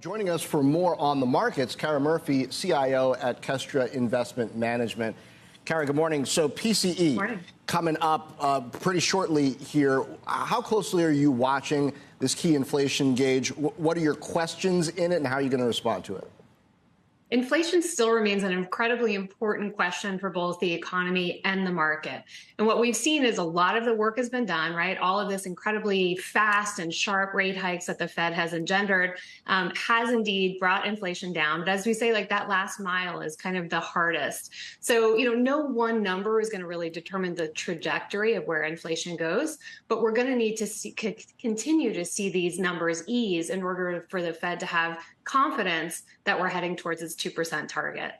Joining us for more on the markets, Kara Murphy, CIO at Kestra Investment Management. Kara, good morning. So PCE Morning. Coming up pretty shortly here. How closely are you watching this key inflation gauge? What are your questions in it, and how are you going to respond to it? Inflation still remains an incredibly important question for both the economy and the market. And what we've seen is a lot of the work has been done, right? All of this incredibly fast and sharp rate hikes that the Fed has engendered has indeed brought inflation down. But as we say, like that last mile is kind of the hardest. So, no one number is going to really determine the trajectory of where inflation goes. But we're going to need to continue to see these numbers ease in order for the Fed to have confidence that we're heading towards its 2% target.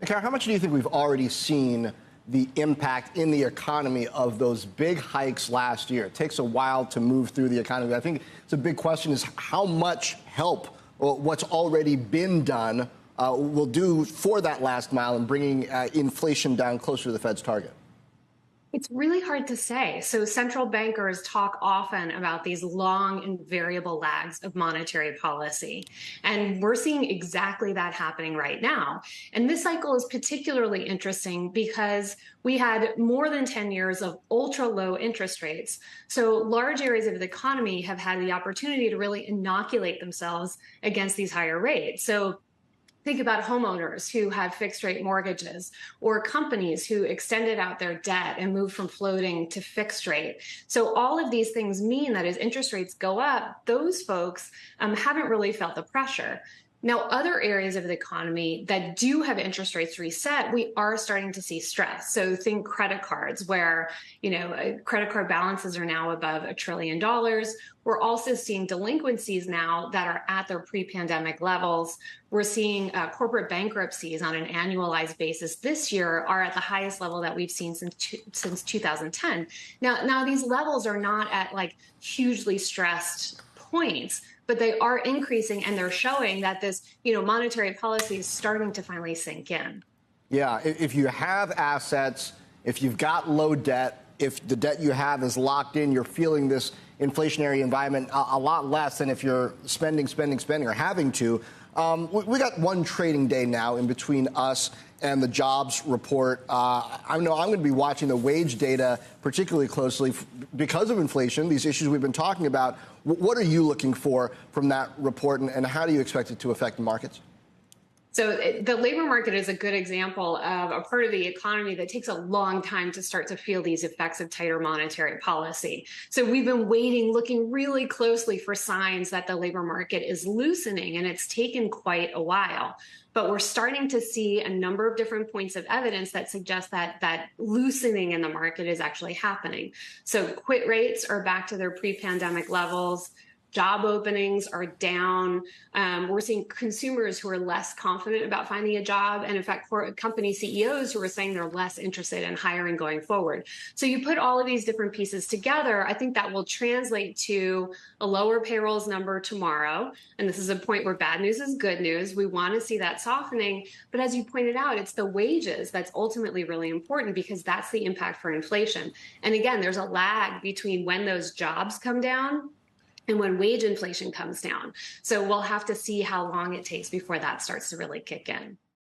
Kara, how much do you think we've already seen the impact in the economy of those big hikes last year? It takes a while to move through the economy. I think it's a big question is how much help or what's already been done will do for that last mile in bringing inflation down closer to the Fed's target. It's really hard to say. So central bankers talk often about these long and variable lags of monetary policy. And we're seeing exactly that happening right now. And this cycle is particularly interesting because we had more than 10 years of ultra low interest rates. So large areas of the economy have had the opportunity to really inoculate themselves against these higher rates. So think about homeowners who have fixed rate mortgages or companies who extended out their debt and moved from floating to fixed rate. So all of these things mean that as interest rates go up, those folks haven't really felt the pressure. Now, other areas of the economy that do have interest rates reset, we are starting to see stress. So think credit cards where, credit card balances are now above $1 trillion. We're also seeing delinquencies now that are at their pre-pandemic levels. We're seeing corporate bankruptcies on an annualized basis this year are at the highest level that we've seen since 2010. Now these levels are not at like hugely stressed points, but they are increasing, and they're showing that this, monetary policy is starting to finally sink in. Yeah, if you have assets, if you've got low debt, if the debt you have is locked in, you're feeling this inflationary environment a lot less than if you're spending, or having to. We got one trading day now in between us and the jobs report. I know I'm going to be watching the wage data particularly closely because of inflation, these issues we've been talking about. What are you looking for from that report, and how do you expect it to affect the markets? So the labor market is a good example of a part of the economy that takes a long time to start to feel these effects of tighter monetary policy. So we've been waiting, looking really closely for signs that the labor market is loosening, and it's taken quite a while. But we're starting to see a number of different points of evidence that suggest that loosening in the market is actually happening. So quit rates are back to their pre-pandemic levels. Job openings are down. We're seeing consumers who are less confident about finding a job, and in fact, company CEOs who are saying they're less interested in hiring going forward. So you put all of these different pieces together, I think that will translate to a lower payrolls number tomorrow. And this is a point where bad news is good news. We want to see that softening. But as you pointed out, it's the wages that's ultimately really important because that's the impact for inflation. And again, there's a lag between when those jobs come down and when wage inflation comes down. So we'll have to see how long it takes before that starts to really kick in.